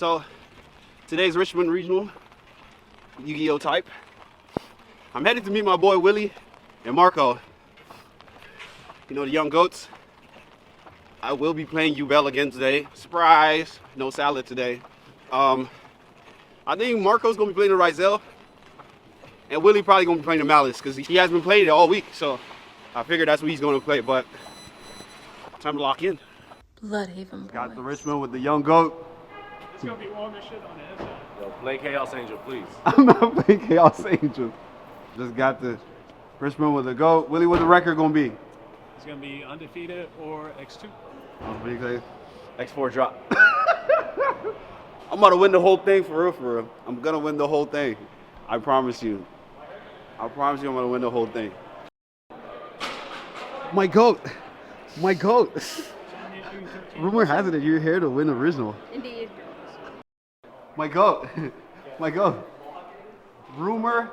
So today's Richmond Regional Yu-Gi-Oh type. I'm headed to meet my boy Willie and Marco. You know, the young goats. I will be playing Ubel again today. Surprise! No salad today. I think Marco's gonna be playing the Rizel, and Willie probably gonna be playing the Malice because he has been playing it all week. So I figured that's what he's gonna play. But time to lock in. Bloodhaven boys. Got the Richmond with the young goat. It's gonna be warm as shit on the inside. Yo, play Chaos Angel, please. I'm not playing Chaos Angel. Just got the Richmond with the goat. Willie, what the record gonna be? It's gonna be undefeated or X2. X4 drop. I'm about to win the whole thing for real, for real. I'm gonna win the whole thing. I promise you. I promise you I'm gonna win the whole thing. My goat. My goat. Rumor has it that you're here to win the original. Indeed. My goat. My goat. Rumor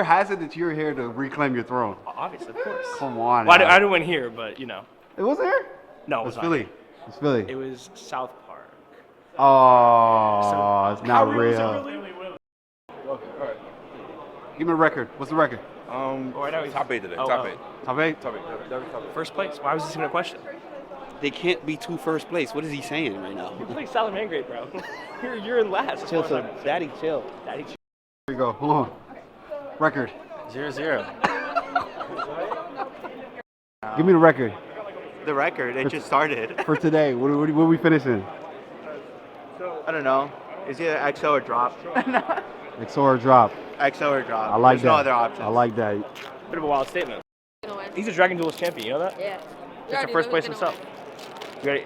has it that you're here to reclaim your throne. Obviously, of course. Come on. Well, now. I didn't win here, but you know. It was here? No, it It's was not. Philly. It's Philly. It was South Park. Oh, it's not How real is it real. really? Okay, all right. Give me a record. What's the record? Right now he's Top 8 today. Oh, top oh. 8. Top 8? Top 8. That was top 8. First place. Why was this even a question? They can't be two first place. What is he saying right now? You're playing Salamander, bro. you're in last. That's Chill, what so I'm saying. daddy, chill. Daddy. Here we go. Hold on. Record. 0-0. Give me the record The record, it just started. for today. What are we finishing? I don't know. It's either XO or drop. XOR drop. XO or drop. I like There's that. no other options. I like that. Bit of a wild statement. Gonna win. He's a Dragon Duelist champion. You know that? Yeah. That's the first place himself. You ready?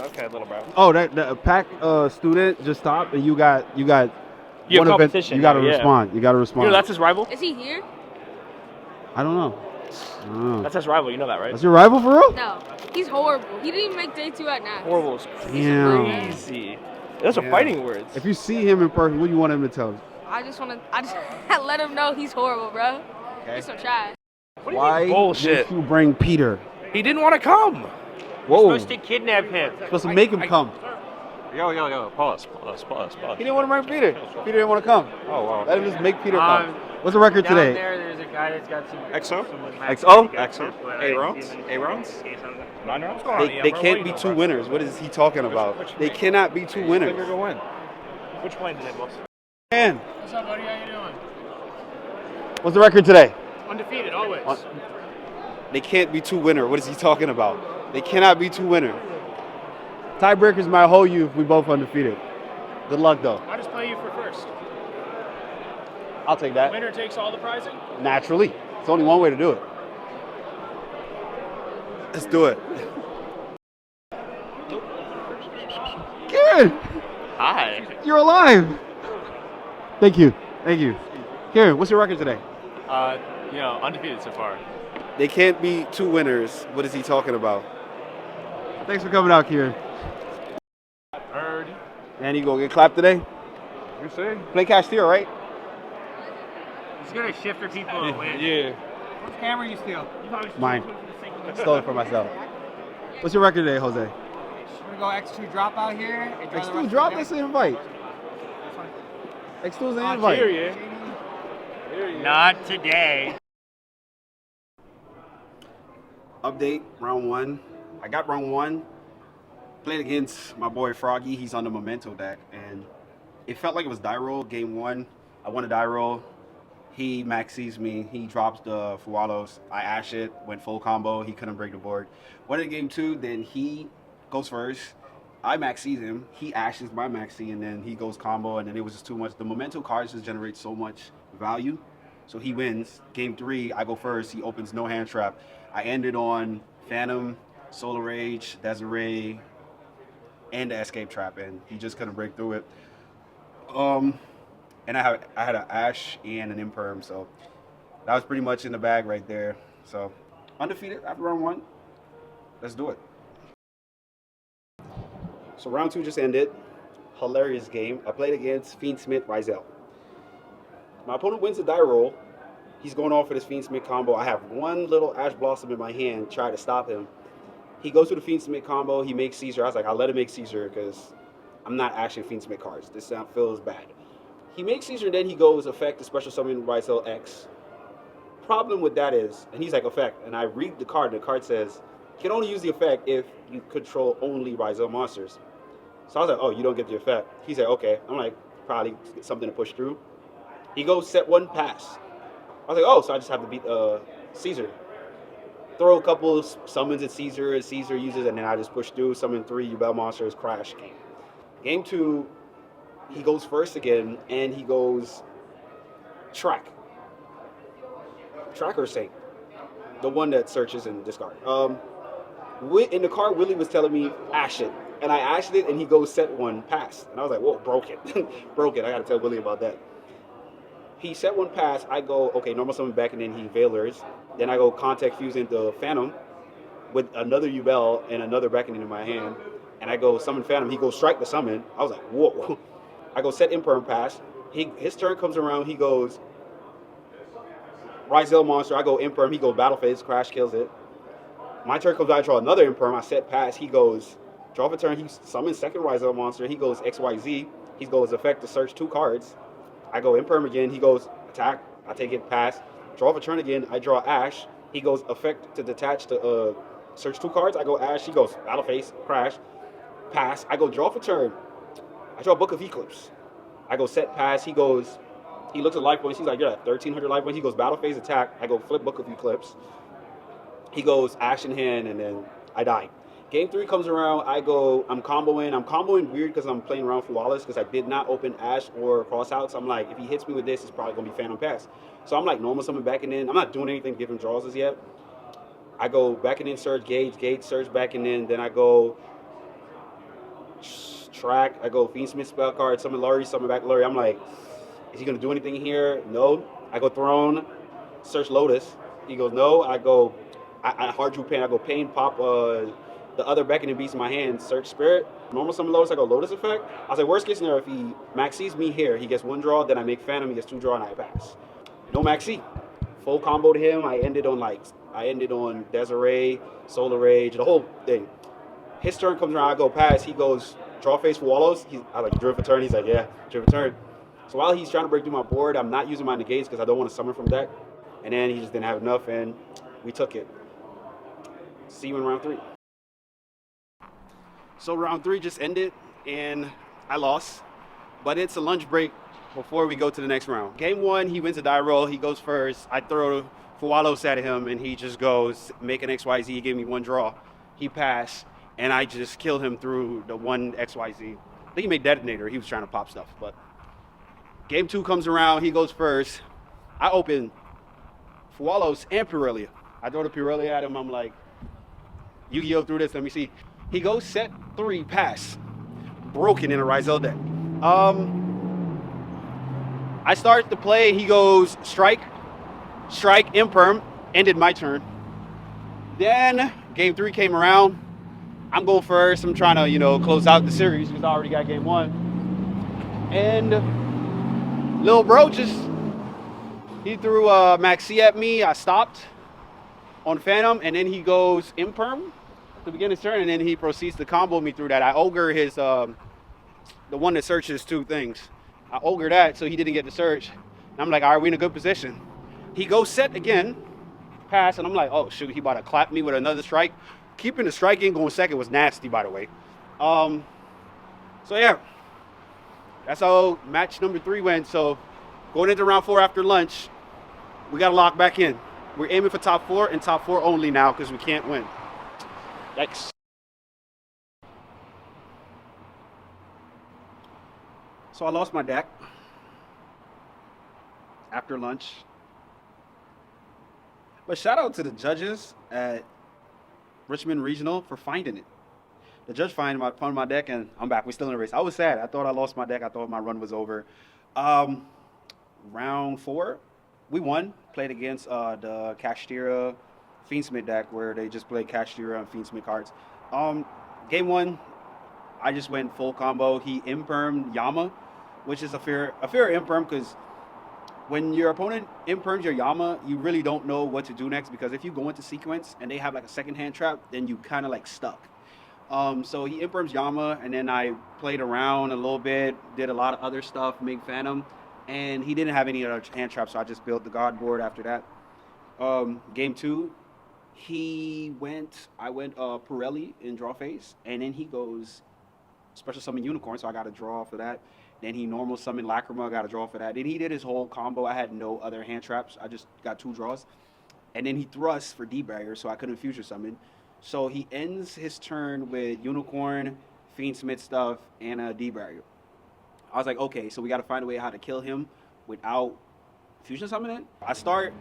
Okay, little bro. Oh, that pack student just stopped, and you got You have one event. competition You got to now, yeah. respond. You got to You respond. know that's his rival. Is he here? I don't know. That's his rival. You know that, right? That's your rival for real? No. He's horrible. He didn't even make day 2 at Nash. Horrible is Damn. crazy. Those are Yeah. fighting words. If you see him in person, what do you want him to tell you? I just let him know he's horrible, bro. Okay. He's some trash. What do you Why mean bullshit? did you bring Peter? He didn't want to come. Whoa. Supposed to kidnap him. Supposed to make him come. Yo. Pause. He didn't want to bring Peter. Peter didn't want to come. Oh, wow. Let him just make Peter come. What's the record Down today? there, there's a guy that's got some. XO? XO? XO? A rounds? 9 rounds? They can't be two winners. What is he talking about? They cannot be two winners. Go win. Which plane today, boss? Man, What's up, buddy? How you doing? what's the record today? Undefeated, always. They can't be two winner. What is he talking about? They cannot be two winner. Tiebreakers might hold you if we both undefeated. Good luck though. I just play you for first. I'll take that. Winner takes all the prizing. Naturally. It's only one way to do it. Let's do it. Karen, Hi. you're alive. Thank you. Thank you. Karen, what's your record today? Undefeated so far. They can't be two winners. What is he talking about? Thanks for coming out, Kieran. Heard. And you gonna get clapped today? You say? Play Castillo, right? He's gonna shift for people to win. Yeah. What camera you steal? Mine. Stole it for myself. What's your record today, Jose? We're gonna go X2 drop out here. And draw the X2 rest drop of this the invite. X2's an invite. Here, yeah. Not today. Update, round 1. I got round 1. Played against my boy Froggy. He's on the Memento deck. And it felt like it was die roll, game 1. I won a die roll. He maxes me. He drops the Fualos. I ash it, went full combo. He couldn't break the board. Went in game 2, then he goes first. I maxes him. He ashes my maxi, and then he goes combo, and then it was just too much. The Memento cards just generate so much value. So he wins. Game 3, I go first. He opens no hand trap. I ended on Phantom, Solar Rage, Desiree, and the Escape Trap, and he just couldn't break through it. And I had an Ash and an Imperm, so that was pretty much in the bag right there. So undefeated after round 1. Let's do it. So round 2 just ended. Hilarious game. I played against Fiend Smith Rizel. My opponent wins the die roll. He's going off for this Fiend Smith combo. I have one little Ash Blossom in my hand, try to stop him. He goes to the Fiend Smith combo. He makes Caesar. I was like, I'll let him make Caesar because I'm not actually Fiend Smith cards. This sound feels bad. He makes Caesar, and then he goes effect to special summon Rizal X. Problem with that is, and he's like effect, and I read the card, and the card says, you can only use the effect if you control only Rizal monsters. So I was like, oh, you don't get the effect. He said, okay. I'm like, probably something to push through. He goes set 1 pass. I was like, oh, so I just have to beat Caesar. Throw a couple summons at Caesar, and Caesar uses, and then I just push through, summon 3 Yubel monsters, crash game. Game 2, he goes first again, and he goes track. Track or Saint? The one that searches and discard. In the car, Willie was telling me, ash it. And I ashed it, and he goes set 1 pass. And I was like, whoa, broke it. Broke it. I got to tell Willie about that. He set 1 pass. I go, okay, normal summon back, and then he Veilers. Then I go contact fuse into Phantom with another Yubel and another beckoning in my hand. And I go summon Phantom. He goes strike the summon. I was like, whoa. I go set Imperm pass. His turn comes around. He goes Rizal monster. I go Imperm. He goes battle phase. Crash kills it. My turn comes out. I draw another Imperm. I set pass. He goes draw for turn. He summons second Rizal monster. He goes XYZ. He goes effect to search 2 cards. I go Imperm again. He goes attack. I take it pass. Draw for turn again. I draw Ash. He goes effect to detach to search 2 cards. I go Ash. He goes battle face. Crash. Pass. I go draw for turn. I draw Book of Eclipse. I go set pass. He looks at life points. He's like, you're at 1,300 life points. He goes battle phase attack. I go flip Book of Eclipse. He goes Ash in hand, and then I die. Game 3 comes around. I'm comboing. I'm comboing weird because I'm playing around for Wallace because I did not open Ash or Crossout. So I'm like, if he hits me with this, it's probably going to be Phantom Pass. So I'm like normal summon backing in. I'm not doing anything to give him draws as yet. I go backing in, surge, gauge, surge, backing in. Then I go track. I go Fiend Smith spell card, summon Lurie, summon back Lurie. I'm like, is he going to do anything here? No. I go Throne, search Lotus. He goes, no. I go, I hard drew Pain. I go Pain, pop the other beckoning beast in my hand, search Spirit. Normal summon Lotus, I go Lotus effect. I was like, worst case scenario, if he maxes me here, he gets 1 draw, then I make Phantom, he gets 2 draw, and I pass. No maxi. Full combo to him. I ended on Desiree, Solar Rage, the whole thing. His turn comes around, I go pass. He goes draw face for Wallows. I like drill for turn. He's like, yeah, drill for turn. So while he's trying to break through my board, I'm not using my negates because I don't want to summon from deck. And then he just didn't have enough, and we took it. See you in round 3. So round 3 just ended, and I lost. But it's a lunch break before we go to the next round. Game 1, he wins a die roll. He goes first. I throw Fualos at him, and he just goes, make an XYZ. He gave me 1 draw. He passed, and I just killed him through the 1 XYZ. I think he made Detonator. He was trying to pop stuff. But game 2 comes around. He goes first. I open Fualos and Pirelli. I throw the Pirelli at him. I'm like, Yu-Gi-Oh! Through this. Let me see. He goes set 3, pass. Broken in a Rizal deck. I start to play. He goes strike, Imperm. Ended my turn. Then game 3 came around. I'm going first. I'm trying to, close out the series because I already got game 1. And little bro he threw Maxi at me. I stopped on Phantom, and then he goes Imperm to begin his turn, and then he proceeds to combo me through that. I ogre his, the one that searches 2 things. I ogre that so he didn't get the search. And I'm like, all right, we're in a good position. He goes set again, pass, and I'm like, oh shoot, he about to clap me with another strike. Keeping the strike in going second was nasty, by the way. So yeah, that's how match number 3 went. So going into round 4 after lunch, we got to lock back in. We're aiming for top 4 and top 4 only now because we can't win. Yikes. So I lost my deck after lunch. But shout out to the judges at Richmond Regional for finding it. The judge found my deck, and I'm back. We're still in the race. I was sad. I thought I lost my deck. I thought my run was over. Round 4, we won. Played against the Kashtira Fiend Smith deck where they just played Kashtira and Fiend Smith cards. Game 1, I just went full combo. He impermed Yama, which is a fair imperm because when your opponent imperms your Yama, you really don't know what to do next because if you go into sequence and they have like a second hand trap, then you kind of like stuck. So he imperms Yama, and then I played around a little bit, did a lot of other stuff, make Phantom, and he didn't have any other hand traps, so I just built the God board after that. Game 2, I went Pirelli in draw phase, and then he goes special summon Unicorn, so I got a draw for that. Then he normal summoned Lacrima, I got a draw for that. Then he did his whole combo. I had no other hand traps. I just got 2 draws. And then he thrusts for D-Barrier, so I couldn't future summon. So he ends his turn with Unicorn, Fiend Smith stuff, and a D-Barrier. I was like, okay, so we got to find a way how to kill him without fusion summoning. I start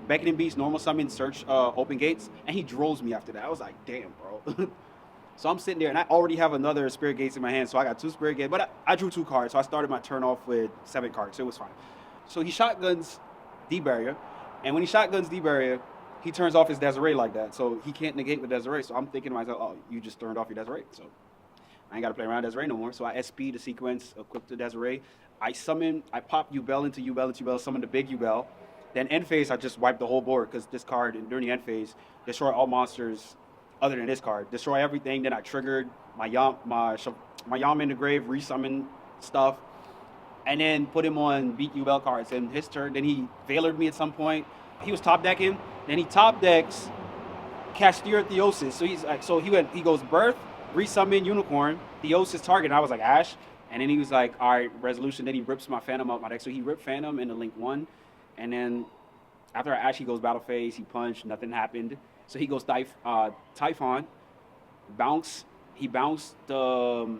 Beckoning Beast, normal summon, search open gates, and he drolls me after that. I was like, damn, bro. So I'm sitting there, and I already have another Spirit Gates in my hand, so I got 2 Spirit Gates, but I drew 2 cards, so I started my turn off with 7 cards, so it was fine. So he shotguns D-Barrier, and when he shotguns D-Barrier, he turns off his Desiree like that, so he can't negate with Desiree, so I'm thinking to myself, oh, you just turned off your Desiree, so I ain't got to play around Desiree no more, so I SP the sequence, equip the Desiree, I pop Ubel into Ubel, summon the big Ubel, then end phase, I just wipe the whole board, because this card, during the end phase, destroy all monsters other than this card. Destroy everything. Then I triggered my Yam in the grave, resummon stuff, and then put him on beat Ubel cards. And his turn, then he Veilered me at some point. He was top decking. Then he top decks Castir Theosis. So he goes Birth, resummon Unicorn, Theosis target. And I was like Ash. And then he was like, all right, resolution. Then he rips my Phantom out my deck. So he ripped Phantom into Link 1. And then after Ash, he goes battle phase. He punched. Nothing happened. So he goes Typhon, bounce. He bounced the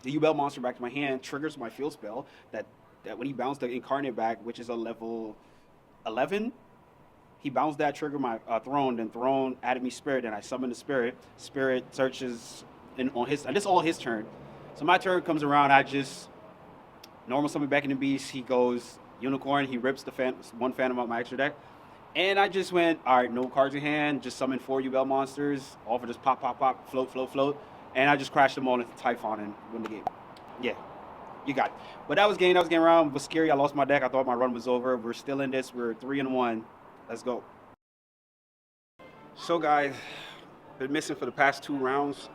Ubel monster back to my hand, triggers my field spell. That when he bounced the Incarnate back, which is a level 11, he bounced that, trigger my Throne. Then Throne added me Spirit, and I summoned the Spirit. Spirit searches and this is all his turn. So my turn comes around. I just normal summon back in the beast. He goes Unicorn. He rips the one Phantom out my extra deck. And I just went, all right, no cards in hand, just summon 4 Ubel monsters, all for just pop, float. And I just crashed them all into Typhon and win the game. Yeah, you got it. But that was game round. It was scary. I lost my deck. I thought my run was over. We're still in this. We're 3-1. Let's go. So, guys, been missing for the past 2 rounds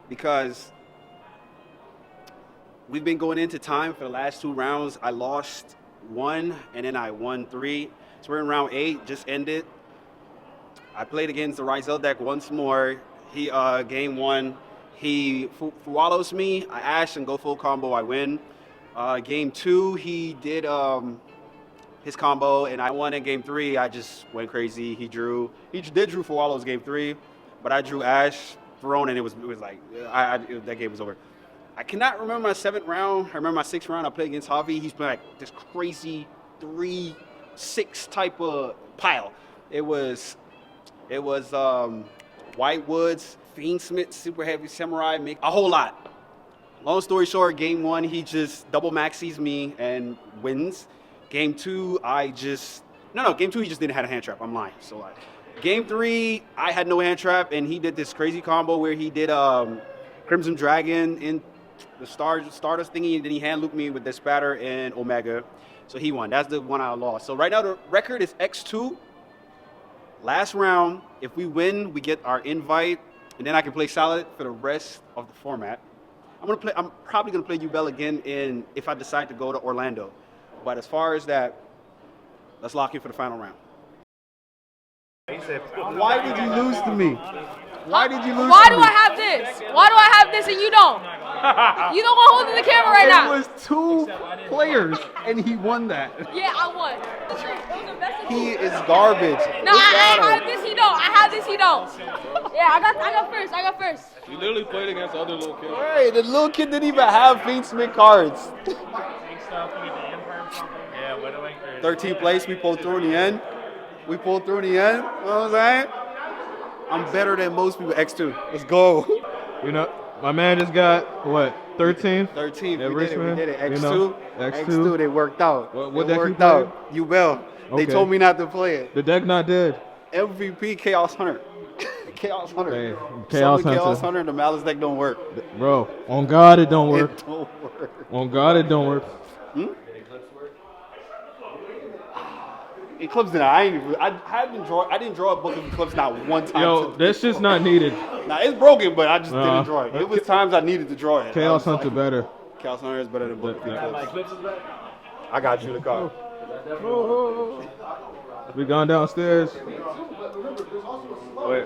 because we've been going into time for the last 2 rounds. I lost 1, and then I won 3. So we're in round 8, just ended. I played against the Ryzel deck once more. He, game 1, he follows me. I ash and go full combo, I win. Game 2, he did his combo, and I won in game 3. I just went crazy. He did drew Fualo's game 3, but I drew Ash, Throne, and it was like, that game was over. I cannot remember my 7th round. I remember my 6th round. I played against Javi. He's playing like this crazy 3-6 type of pile. It was White Woods, Fiendsmith, Super Heavy Samurai, make a whole lot. Long story short, game 1, he just double maxes me and wins. Game 2, game 2, he just didn't have a hand trap. I'm lying. So game 3, I had no hand trap, and he did this crazy combo where he did Crimson Dragon in the Stardust thingy, and then he hand looped me with the Spatter and Omega. So he won. That's the one I lost. So right now the record is X2. Last round, if we win, we get our invite, and then I can play solid for the rest of the format. I'm probably gonna play Ubel again if I decide to go to Orlando. But as far as that, let's lock in for the final round. Why did you lose to me? Why did you lose Why to do me? I have this? Why do I have this and you don't? You don't want holding the camera right now. It was 2 players, and he won that. Yeah, I won. It was the best of He is garbage. No, I have this, he don't. I have this, he don't. Yeah, I got first. You literally played against the other little kids. Right, the little kid didn't even have Fiendsmith cards. Yeah, what do I 13th place, we pulled through in the end. You know what I'm saying? I'm better than most people. X2. Let's go. You know, my man just got, what, 13th? 13th. At We Richmond, did it. X2. you know, X2, they worked out. What they deck you worked out. Ubel. They Okay. told me not to play it. The deck not dead. MVP Chaos Hunter. Chaos Hunter. Hey, Chaos Chaos Chaos Hunter. Hunter, the Malice deck don't work. Bro, on God it don't work. It don't work. On God it don't work. Eclipse did. I didn't draw a book of Eclipse not one time. Yo, that shit's not needed. Nah, it's broken, but I just Nah. didn't draw it. It was times I needed to draw it. Chaos I was Hunter better. Chaos Hunter is better than book of Yeah. Eclipse. I got you the card. We going downstairs. Wait.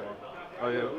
Oh yeah.